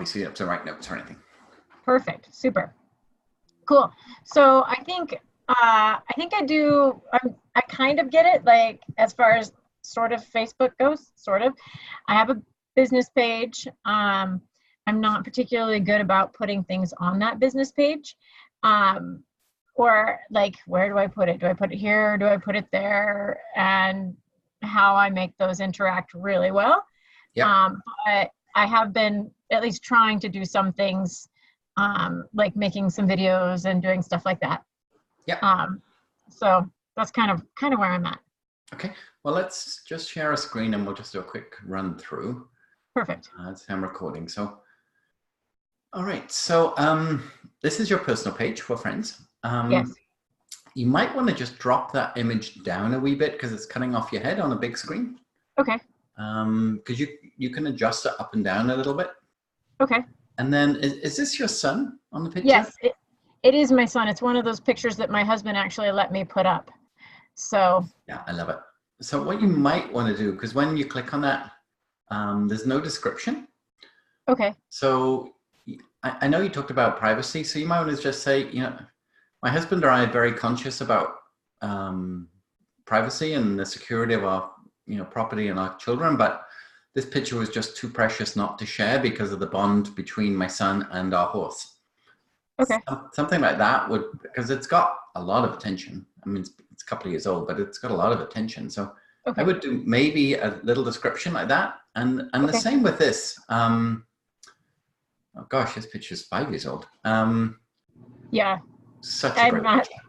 copy, so you don't have to write notes or anything. Perfect. Super. Cool. So I think I do. I kind of get it. Like as far as sort of Facebook goes, sort of. I have a business page. I'm not particularly good about putting things on that business page. Or like, where do I put it? Do I put it here? Or do I put it there? And how I make those interact really well. Yeah. But I have been at least trying to do some things, like making some videos and doing stuff like that. Yeah. So that's kind of where I'm at. Okay. Well, let's just share a screen and we'll just do a quick run through. Perfect. That's how I'm recording. So, all right. So this is your personal page for friends. Yes. You might want to just drop that image down a wee bit because it's cutting off your head on a big screen. Okay. Because you can adjust it up and down a little bit. Okay. And then is this your son on the picture? Yes, it is my son. It's one of those pictures that my husband actually let me put up. So yeah, I love it. So what you might want to do, because when you click on that, there's no description. Okay. So I know you talked about privacy, so you might want to just say, you know, my husband and I are very conscious about privacy and the security of our, you know, property and our children, but this picture was just too precious not to share because of the bond between my son and our horse. Okay. Something like that would, because it's got a lot of attention. I mean, it's a couple of years old, but it's got a lot of attention. So Okay. I would do maybe a little description like that. And Okay. the same with this. Oh gosh, this picture is 5 years old. Yeah. Such a great picture.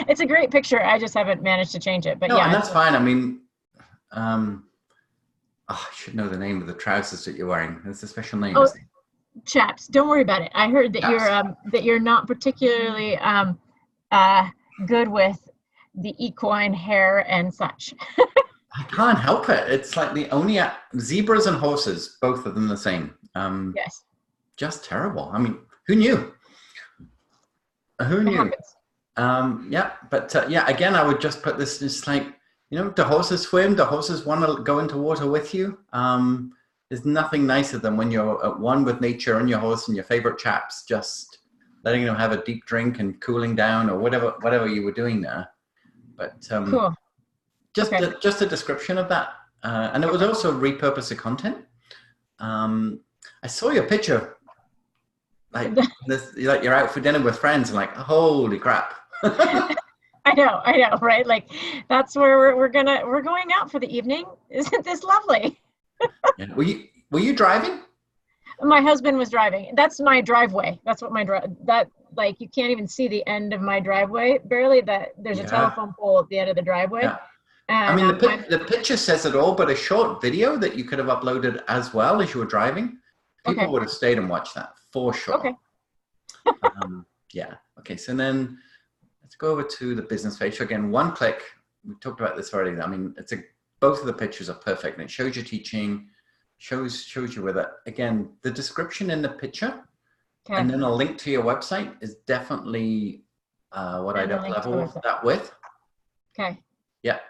It's a great picture. I just haven't managed to change it. But no, yeah. And that's fine. I mean, I should know the name of the trousers that you're wearing. There's a special name. Oh, chaps. Don't worry about it. I heard that Chaps. you're not particularly good with the equine hair and such. I can't help it. It's like the only zebras and horses, both of them the same. Yes. Just terrible. I mean, who knew? Who knew? Yeah, but yeah, again, I would just put this just like, you know, do horses swim? Do horses want to go into water with you? There's nothing nicer than when you're at one with nature and your horse and your favorite chaps, just letting them have a deep drink and cooling down or whatever you were doing there. But cool. Just a description of that. And it was also repurpose the content. I saw your picture, like you're out for dinner with friends and like, holy crap. I know, right? Like that's where we're going out for the evening. Isn't this lovely? Yeah. Were you driving? My husband was driving. That's my driveway. That's what like you can't even see the end of my driveway barely. There's a telephone pole at the end of the driveway. Yeah. And, I mean, the picture says it all, but a short video that you could have uploaded as well as you were driving, people would have stayed and watched that for sure. Okay. Yeah. Okay. So then let's go over to the business page. So again, one click. We talked about this already. I mean, both of the pictures are perfect, and it shows your teaching, shows you with it. Again, the description in the picture, and then a link to your website is definitely what I'd up level that with. Okay. Yeah.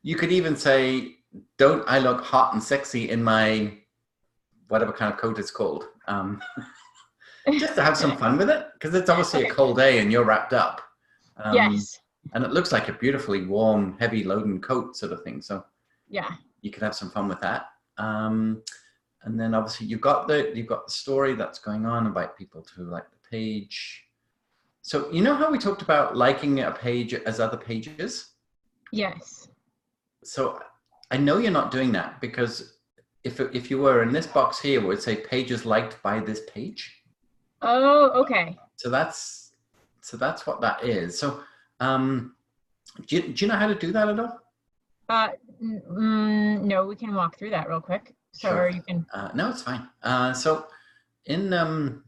You could even say, "Don't I look hot and sexy in my whatever kind of coat it's called?" Just to have some fun with it, because it's obviously a cold day and you're wrapped up. Yes. And it looks like a beautifully warm, heavy loading coat sort of thing. So yeah, you could have some fun with that. And then obviously you've got the story that's going on, invite people to like the page. So you know how we talked about liking a page as other pages? Yes. So I know you're not doing that, because if you were in this box here, it would say pages liked by this page. Oh, okay. So that's what that is. So do you know how to do that at all? No, we can walk through that real quick. So sure. Or you can. No, it's fine. So in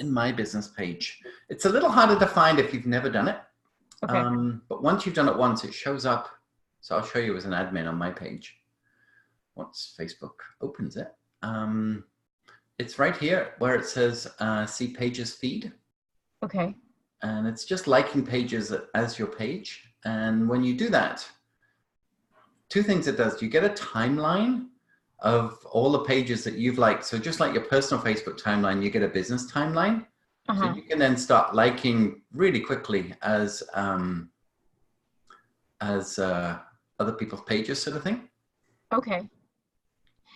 my business page, it's a little harder to find if you've never done it. Okay. But once you've done it once, it shows up. So I'll show you as an admin on my page. Once Facebook opens it, it's right here where it says see pages feed. Okay. And it's just liking pages as your page. And when you do that, two things it does. You get a timeline of all the pages that you've liked. So just like your personal Facebook timeline, you get a business timeline. So you can then start liking really quickly as other people's pages, sort of thing. Okay.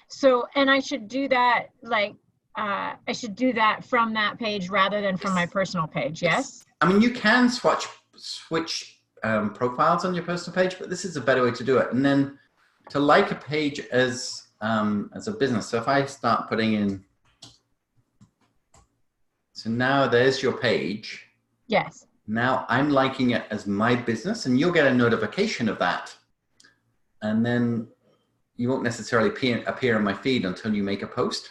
So, and I should do that, like, I should do that from that page rather than from my personal page, yes? I mean, you can switch profiles on your personal page, but this is a better way to do it. And then to like a page as a business. So if I start putting in, so now there's your page. Yes. Now I'm liking it as my business, and you'll get a notification of that. And then you won't necessarily appear in my feed until you make a post,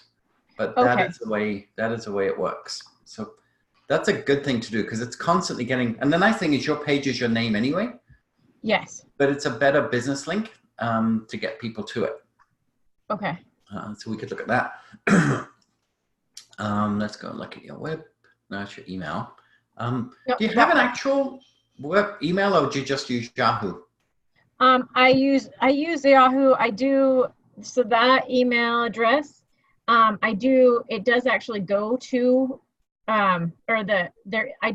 but that is the way it works. So that's a good thing to do because it's constantly getting, and the nice thing is your page is your name anyway. Yes. But it's a better business link to get people to it. Okay. So we could look at that. Let's go look at your web. That's your email. Do you have an actual web email, or do you just use Yahoo? I use Yahoo. I do, so that email address, it does actually go to, I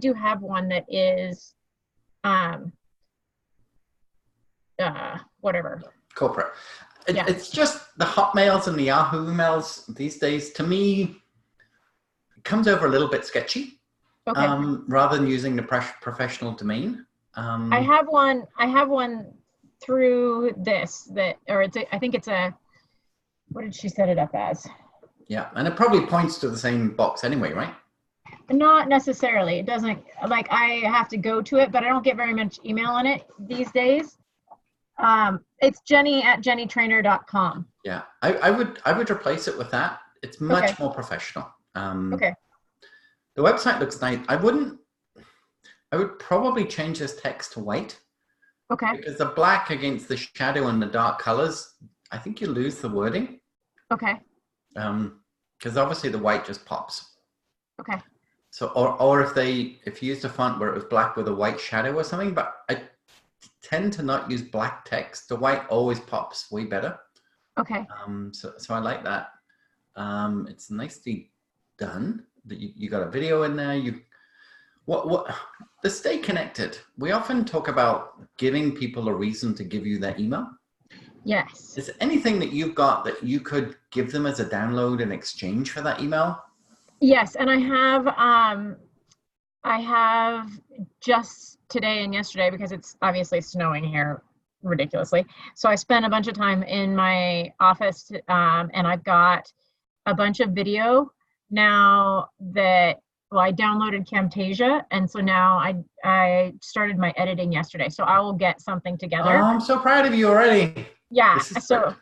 do have one that is, whatever. Corporate. It's just the Hotmails and the Yahoo emails these days, to me, it comes over a little bit sketchy. Okay. Rather than using the professional domain. I have one through this I think it's a, what did she set it up as? Yeah, and it probably points to the same box anyway, right? Not necessarily. It doesn't, like, I have to go to it, but I don't get very much email on it these days. It's Jenny@jennytrainor.com. Yeah, I would replace it with that. It's much more professional. Okay. The website looks nice. I would probably change this text to white. Okay. Because the black against the shadow and the dark colors, I think you lose the wording. Okay. Because obviously the white just pops. Okay. So, or if you used a font where it was black with a white shadow or something, but I tend to not use black text. The white always pops way better. Okay. So I like that. It's nicely done. That you got a video in there. The stay connected. We often talk about giving people a reason to give you their email. Yes. Is there anything that you've got that you could give them as a download in exchange for that email? Yes, and I have just today and yesterday, because it's obviously snowing here ridiculously. So I spent a bunch of time in my office, and I've got a bunch of video now that, well, I downloaded Camtasia, and so now I started my editing yesterday. So I will get something together. Oh, I'm so proud of you already. Yeah. So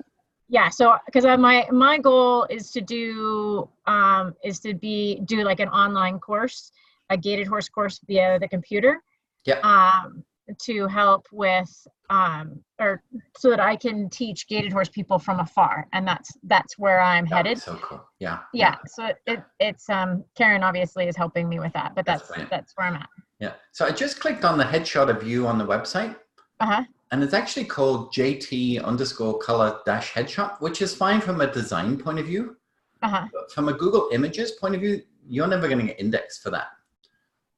because my goal is to do like an online course, a gated horse course via the computer. Yeah. To help with or so that I can teach gated horse people from afar, and that's where I'm headed. So cool. Yeah. So it's Karen obviously is helping me with that, but that's where I'm at. Yeah. So I just clicked on the headshot of you on the website. And it's actually called JT_color-headshot, which is fine from a design point of view. But from a Google Images point of view, you're never going to get indexed for that.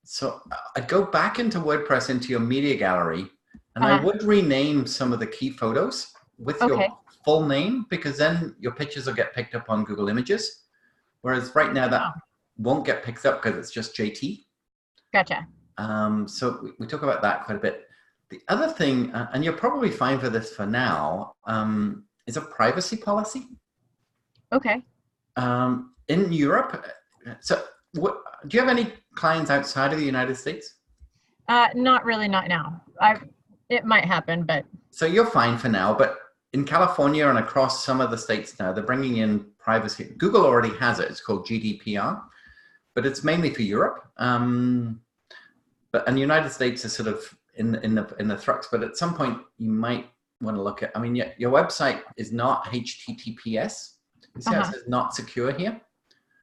So I'd go back into WordPress, into your media gallery, and I would rename some of the key photos with your full name, because then your pictures will get picked up on Google Images. Whereas right now that won't get picked up because it's just JT. Gotcha. So we talk about that quite a bit. The other thing, and you're probably fine for this for now, is a privacy policy. Okay. In Europe, so do you have any clients outside of the United States? Not really, not now. It might happen, but. So you're fine for now, but in California and across some of the states now, they're bringing in privacy. Google already has it. It's called GDPR, but it's mainly for Europe. And the United States is sort of in the thrux, but at some point you might want to look at, I mean, your website is not HTTPS. You see how it says not secure here?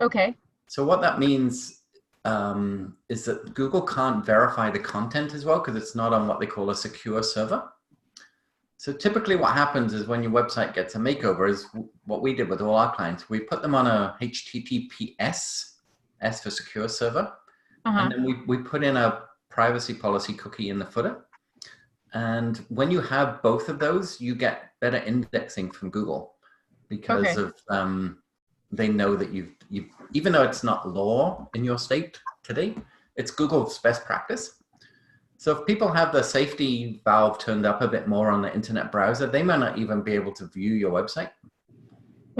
Okay. So what that means is that Google can't verify the content as well, because it's not on what they call a secure server. So typically what happens is when your website gets a makeover is what we did with all our clients. We put them on a HTTPS, S for secure server. And then we put in a privacy policy cookie in the footer. And when you have both of those, you get better indexing from Google because of they know that you've even though it's not law in your state today, it's Google's best practice. So if people have the safety valve turned up a bit more on the internet browser, they might not even be able to view your website.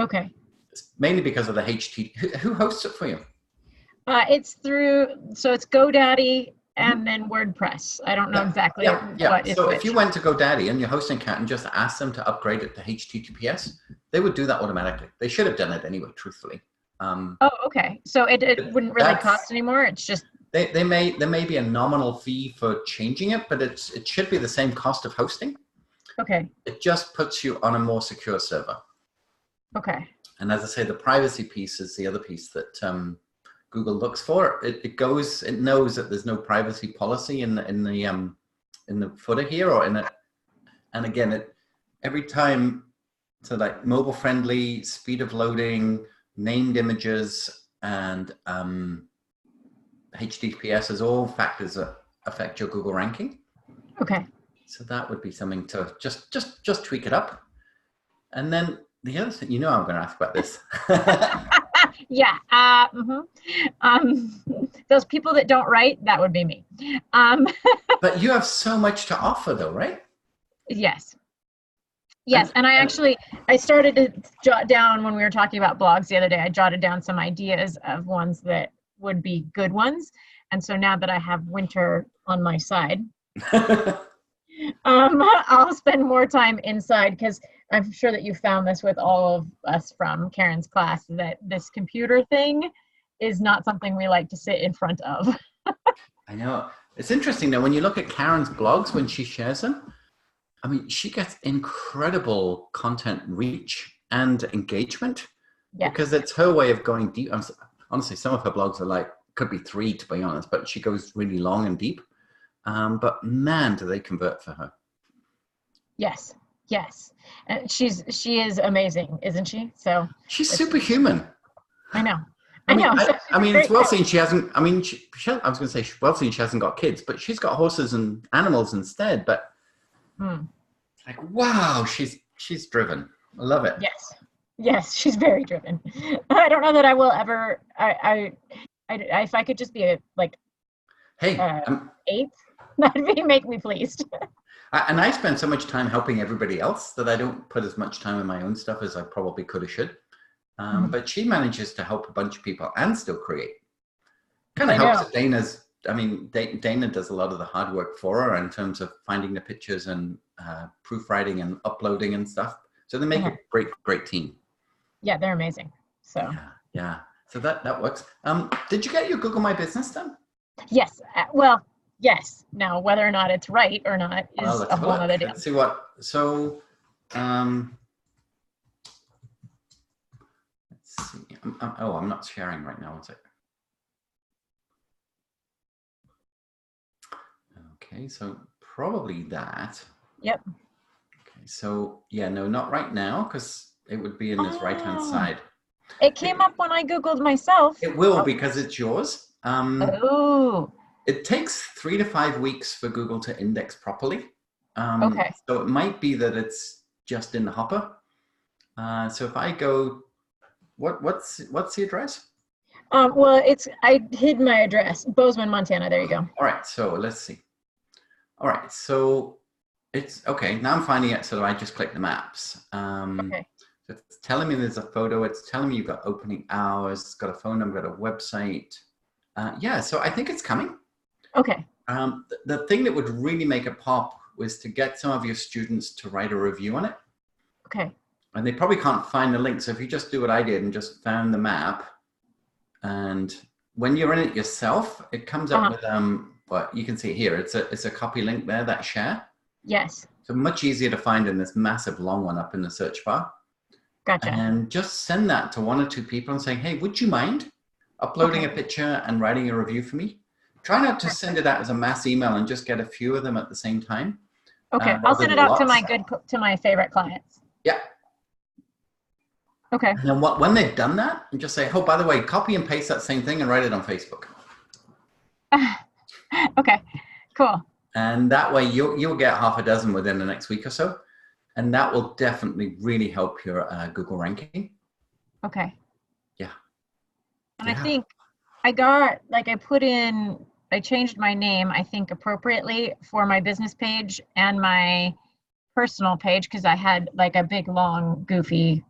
Okay. It's mainly because of the HTTP. Who hosts it for you? It's through, so it's GoDaddy and then WordPress. I don't know exactly what is so which. if you went to GoDaddy and your hosting account and just asked them to upgrade it to HTTPS, they would do that automatically. They should have done it anyway, truthfully. Oh, okay. So it wouldn't really cost anymore. It's just there may be a nominal fee for changing it, but it should be the same cost of hosting. Okay. It just puts you on a more secure server. Okay. And as I say, the privacy piece is the other piece that Google looks for. It knows that there's no privacy policy in the footer here or in it. And again, every time, so like mobile friendly, speed of loading, named images, and HTTPS is all factors that affect your Google ranking. Okay. So that would be something to just tweak it up. And then the other thing, I'm going to ask about this. Yeah. Those people that don't write, that would be me. But you have so much to offer though, right? Yes. Yes. And I started to jot down when we were talking about blogs the other day, I jotted down some ideas of ones that would be good ones. And so now that I have winter on my side, I'll spend more time inside because I'm sure that you found this with all of us from Karen's class, that this computer thing is not something we like to sit in front of. I know. It's interesting though, when you look at Karen's blogs, when she shares them, I mean, she gets incredible content reach and engagement because it's her way of going deep. Honestly, some of her blogs are could be 3 to be honest, but she goes really long and deep. But man, do they convert for her. Yes. Yes. And she is amazing, isn't she? So she's superhuman. I know. I mean, it's well seen she hasn't, I was going to say, well seen she hasn't got kids, but she's got horses and animals instead. But wow, she's driven. I love it. Yes. Yes, she's very driven. I don't know that I will ever, if I could just be 8th, that'd make me pleased. And I spend so much time helping everybody else that I don't put as much time in my own stuff as I probably could or should. But she manages to help a bunch of people and still create. Kind of helps that Dana does a lot of the hard work for her in terms of finding the pictures and proofwriting and uploading and stuff. So they make a great team. Yeah, they're amazing. So yeah. So that works. Did you get your Google My Business done? Yes. Yes. Now, whether or not it's right or not is a whole other deal. Let's see what. So, let's see. I'm not sharing right now. One second. Okay, so probably that. Yep. Okay, so no, not right now because it would be in this right-hand side. It came up when I Googled myself. It will because it's yours. It takes 3 to 5 weeks for Google to index properly. Okay. So it might be that it's just in the hopper. So if I go, what's the address? Well, I hid my address, Bozeman, Montana. There you go. All right. So let's see. All right. So it's okay. Now I'm finding it. So I just click the maps. Okay. So it's telling me there's a photo. It's telling me you've got opening hours. It's got a phone number, got a website. So I think it's coming. Okay. The thing that would really make it pop was to get some of your students to write a review on it. Okay. And they probably can't find the link. So if you just do what I did and just found the map, and when you're in it yourself, it comes up with well, you can see it here. It's a copy link there, that share. Yes. So much easier to find than this massive long one up in the search bar. Gotcha. And just send that to 1 or 2 people and saying, hey, would you mind uploading a picture and writing a review for me? Try not to send it out as a mass email and just get a few of them at the same time. Okay, I'll Those are send the it out to lots. my favorite clients. Yeah. Okay. And then when they've done that, you just say, oh, by the way, copy and paste that same thing and write it on Facebook. Okay, cool. And that way you'll get half a dozen within the next week or so. And that will definitely really help your Google ranking. Okay. Yeah. And I think I changed my name, I think, appropriately for my business page and my personal page, because I had like a big, long, goofy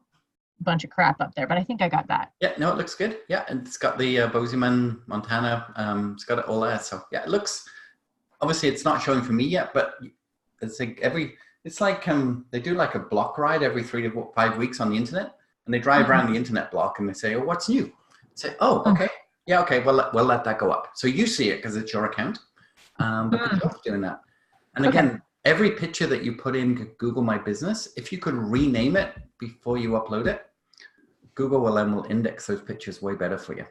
bunch of crap up there, but I think I got that. Yeah, no, it looks good. Yeah, and it's got the Bozeman, Montana. It's got it all there. So yeah, it looks, obviously it's not showing for me yet, but it's like they do like a block ride every 3 to 5 weeks on the internet, and they drive around the internet block and they say, oh, what's new? Say, oh, okay. Yeah, okay, we'll let that go up. So you see it because it's your account, but good job doing that. And again, every picture that you put in Google My Business, if you could rename it before you upload it, Google will index those pictures way better for you.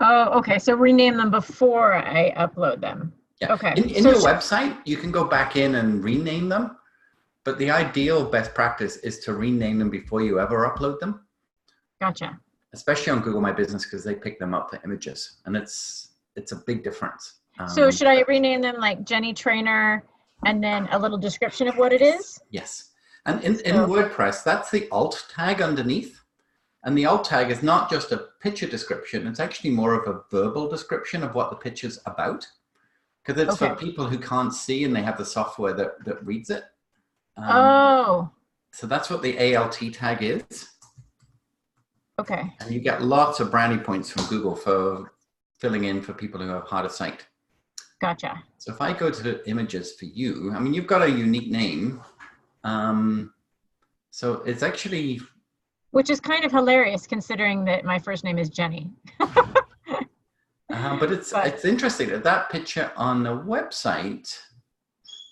Oh, okay. So rename them before I upload them. Yeah. Okay. In your website, you can go back in and rename them, but the ideal best practice is to rename them before you ever upload them. Gotcha. Especially on Google My Business, because they pick them up for images, and it's a big difference. So should I rename them like Jenny Trainor and then a little description of what it is? Yes. And in WordPress, that's the alt tag underneath. And the alt tag is not just a picture description. It's actually more of a verbal description of what the picture's about. Because it's for people who can't see and they have the software that reads it. So that's what the ALT tag is. Okay. And you get lots of brownie points from Google for filling in for people who have harder sight. Gotcha. So if I go to images for you, I mean, you've got a unique name. So it's actually... Which is kind of hilarious considering that my first name is Jenny. But it's interesting that picture on the website,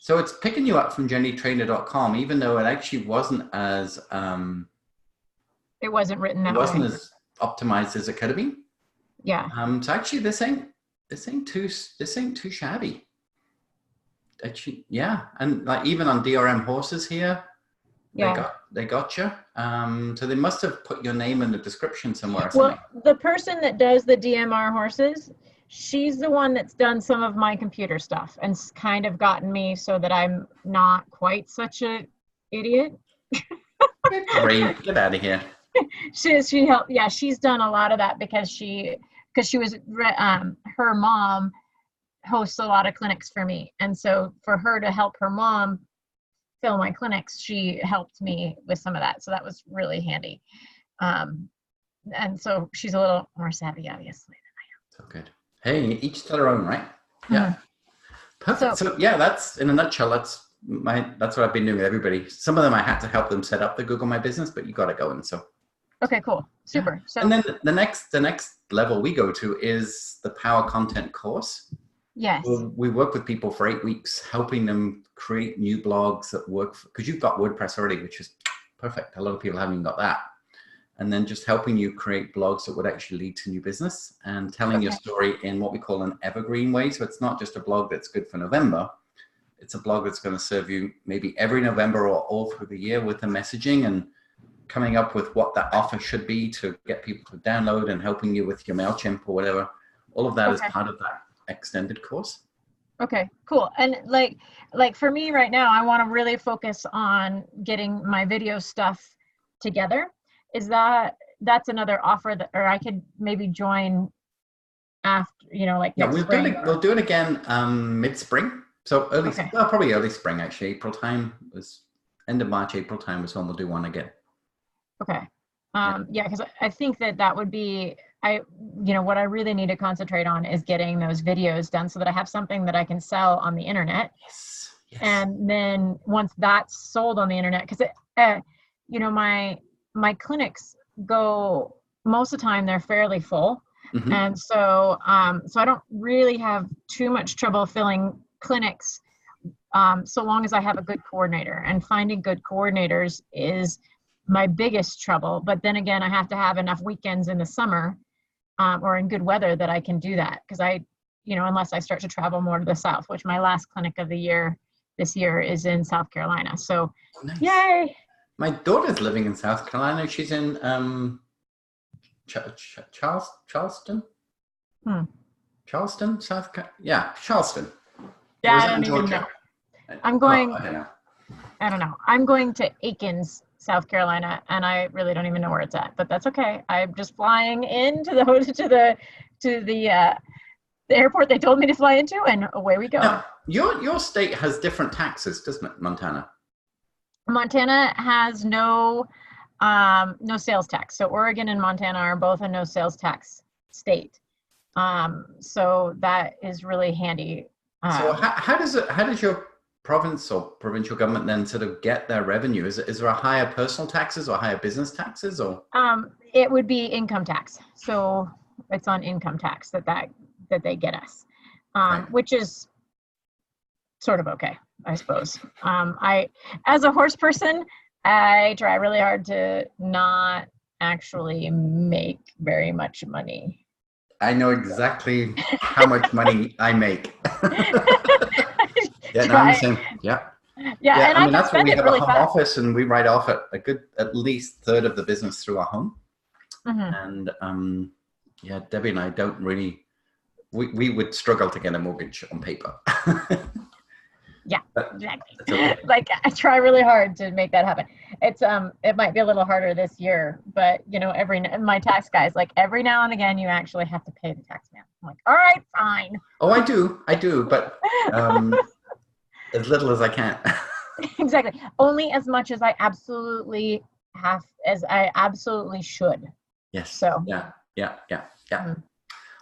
so it's picking you up from jennytrainor.com, even though it actually wasn't as... it wasn't written that way. It wasn't as optimized as it could have been. Yeah. So actually this ain't too shabby. Actually, yeah. And like even on DRM horses here, they got you. So they must have put your name in the description somewhere. Well, the person that does the DMR horses, she's the one that's done some of my computer stuff and kind of gotten me so that I'm not quite such a idiot. Great, get out of here. She helped. Yeah, she's done a lot of that because she was her mom hosts a lot of clinics for me, and so for her to help her mom fill my clinics, she helped me with some of that. So that was really handy. And so she's a little more savvy, obviously, than I am. So good. Hey, each to their own, right? Yeah. Perfect. So yeah, that's in a nutshell. That's what I've been doing with everybody. Some of them I had to help them set up the Google My Business, but you got it going. So. Okay, cool. Super. Yeah. So, and then the next level we go to is the Power Content course. Yes. We work with people for 8 weeks, helping them create new blogs that work, because you've got WordPress already, which is perfect. A lot of people haven't even got that. And then just helping you create blogs that would actually lead to new business and telling your story in what we call an evergreen way. So it's not just a blog that's good for November. It's a blog that's going to serve you maybe every November or all through the year with the messaging and coming up with what that offer should be to get people to download and helping you with your MailChimp or whatever. All of that is part of that extended course. Okay, cool. And like for me right now, I want to really focus on getting my video stuff together. Is that's another offer that, or I could maybe join after, like next spring? We'll do it again mid-spring. So probably early spring, actually. April time was end of March, April time was when we'll do one again. Okay. Yeah, because I think that would be, what I really need to concentrate on is getting those videos done so that I have something that I can sell on the internet. Yes. And then once that's sold on the internet, because my clinics go, most of the time they're fairly full. Mm-hmm. And so I don't really have too much trouble filling clinics so long as I have a good coordinator, and finding good coordinators is my biggest trouble. But then again, I have to have enough weekends in the summer or in good weather that I can do that, because unless I start to travel more to the south, which my last clinic of the year this year is in South Carolina. So, Nice. yay! My daughter's living in South Carolina. She's in Charleston. Charleston, South Carolina. Yeah, Charleston. Yeah, I don't even know. I'm going. I don't know. I don't know. I'm going to Aikens, South Carolina, and I really don't even know where it's at. But that's okay. I'm just flying into the airport they told me to fly into, and away we go. Now, your state has different taxes, doesn't it, Montana? Montana has no sales tax. So Oregon and Montana are both a no sales tax state. So that is really handy. So how does your province or provincial government then sort of get their revenue? Is there a higher personal taxes or higher business taxes, or? It would be income tax. So it's on income tax that they get us, right. Which is sort of okay, I suppose. As a horse person, I try really hard to not actually make very much money. I know exactly how much money I make. Yeah, no, I'm the same. Yeah. Yeah, and I mean, that's why we have really a home office, and we write off at least third of the business through our home. Mm-hmm. And yeah, Debbie and I don't really. We would struggle to get a mortgage on paper. Yeah, exactly. Okay. Like I try really hard to make that happen. It's it might be a little harder this year, but you know, my tax guys, like every now and again, you actually have to pay the tax man. I'm like, all right, fine. Oh, I do, but as little as I can. Exactly. Only as much as I absolutely should. Yes. So. Yeah. Mm-hmm.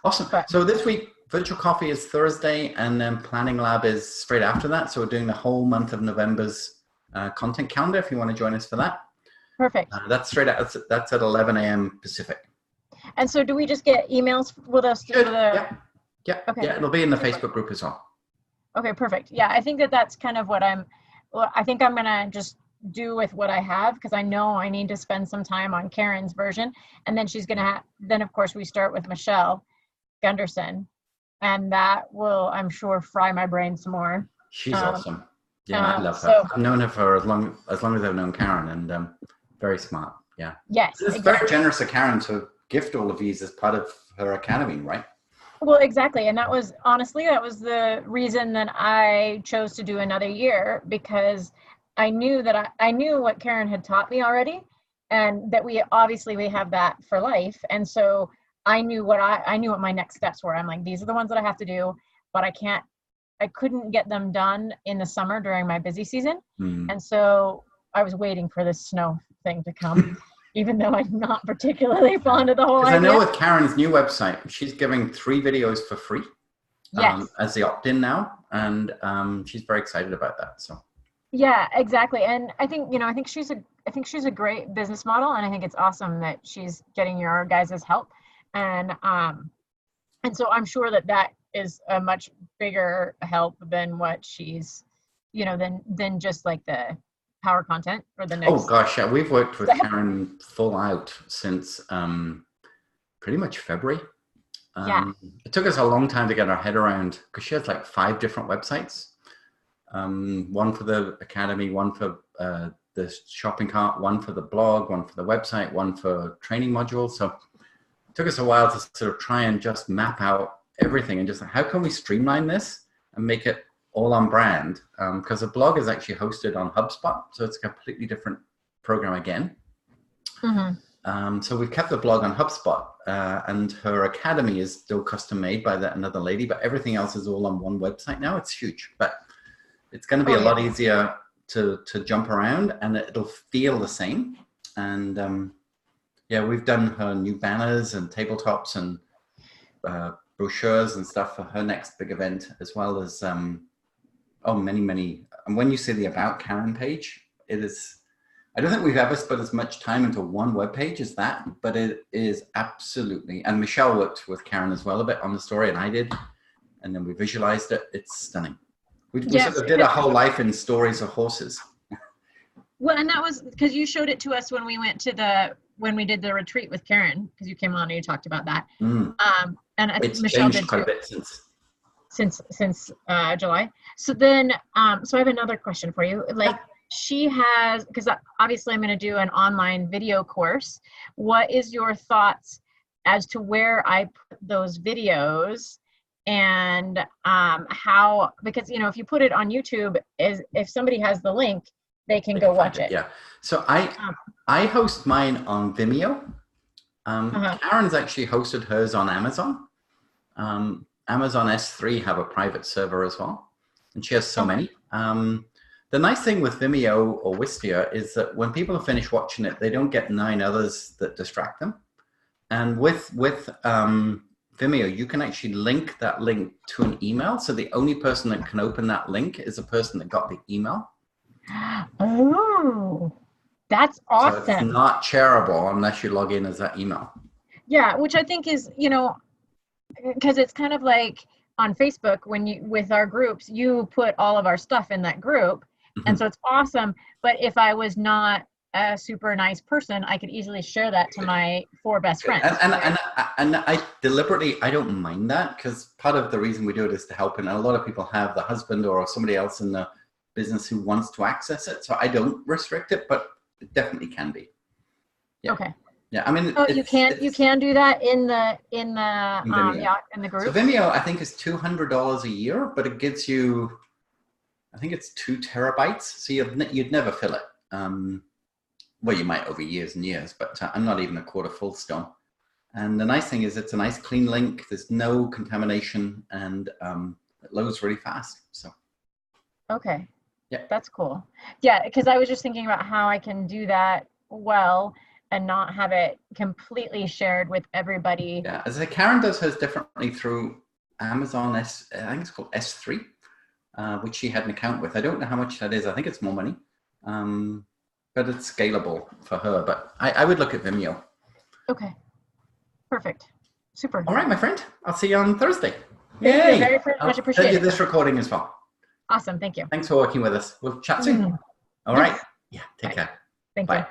Awesome. So this week, Virtual Coffee is Thursday, and then Planning Lab is straight after that. So we're doing the whole month of November's content calendar. If you want to join us for that. Perfect. That's straight out. That's at 11 a.m. Pacific. And so, do we just get emails with us? Yeah. Okay. Yeah, it'll be in the Facebook group as well. Okay, perfect. Yeah, I think that's kind of what I think I'm gonna just do with what I have, because I know I need to spend some time on Karen's version, and then she's gonna then of course we start with Michelle Gunderson, and that will, I'm sure, fry my brain some more. She's awesome. Yeah, I love her. I've known her for as long as I've known Karen, and very smart. Yeah. Yes. It's very generous of Karen to gift all of these as part of her academy, right? Well, exactly. And that was the reason that I chose to do another year, because I knew that I knew what Karen had taught me already, and that we have that for life. And so I knew what my next steps were. I'm like, these are the ones that I have to do, but I couldn't get them done in the summer during my busy season. And so I was waiting for this snow thing to come. Even though I'm not particularly fond of the whole idea. I know with Karen's new website, she's giving 3 videos for free. Yes. As the opt-in now, and she's very excited about that. So. Yeah, exactly. And I think she's a great business model, and I think it's awesome that she's getting your guys' help. And so I'm sure that is a much bigger help than what she's, than just like the power content for the next. Oh gosh, yeah, we've worked with Karen full out since pretty much February. It took us a long time to get our head around, because she has like 5 different websites. One for the academy, one for the shopping cart, one for the blog, one for the website, one for training modules. So it took us a while to sort of try and just map out everything, and just how can we streamline this and make it all on brand, because the blog is actually hosted on HubSpot, so it's a completely different program again. Mm-hmm. So we've kept the blog on HubSpot, and her academy is still custom made by another lady, but everything else is all on one website now. It's huge, but it's going to be a lot easier to jump around, and it'll feel the same. And yeah, we've done her new banners and tabletops and brochures and stuff for her next big event, as well as many. And when you see the About Karen page, it is, I don't think we've ever put as much time into one web page as that, but it is absolutely, and Michelle worked with Karen as well a bit on the story, and I did, and then we visualized it. It's stunning. We sort of did a whole life in stories of horses. Well, and that was because you showed it to us when we did the retreat with Karen, because you came on and you talked about that. And I think it's Michelle changed did quite too. a bit since July. So then, so I have another question for you. Like, she has, because obviously I'm going to do an online video course. What is your thoughts as to where I put those videos, and how, because, you know, if you put it on YouTube, if somebody has the link, they can go watch it. Yeah. So I host mine on Vimeo. Karen's actually hosted hers on Amazon. Amazon S3 have a private server as well, and she has so many. The nice thing with Vimeo or Wistia is that when people have finished watching it, they don't get 9 others that distract them. And with Vimeo, you can actually link that link to an email. So the only person that can open that link is the person that got the email. Oh, that's awesome. So it's not shareable unless you log in as that email. Yeah, which I think is, you know, because it's kind of like on Facebook, when you, with our groups, you put all of our stuff in that group. And so it's awesome. But if I was not a super nice person, I could easily share that to my 4 best friends. And I deliberately, I don't mind that, because part of the reason we do it is to help. And a lot of people have the husband or somebody else in the business who wants to access it. So I don't restrict it, but it definitely can be. Yeah. Okay. Yeah, I mean, oh, you can do that in the group. So Vimeo, I think, is $200 a year, but it gives you, I think it's 2 terabytes. So you'd never fill it. Well, you might over years and years, but I'm not even a quarter full stone. And the nice thing is it's a nice clean link. There's no contamination, and it loads really fast. So. Okay. Yeah. That's cool. Yeah, because I was just thinking about how I can do that well and not have it completely shared with everybody. Yeah, as Karen does hers differently through Amazon I think it's called S3, which she had an account with. I don't know how much that is. I think it's more money, but it's scalable for her. But I would look at Vimeo. Okay, perfect, super. All right, my friend. I'll see you on Thursday. Thank you very much. Appreciate I'll send you it. this recording as well. Awesome, thank you. Thanks for working with us. We'll chat soon. All right. Yeah, take care. Thank Bye. you.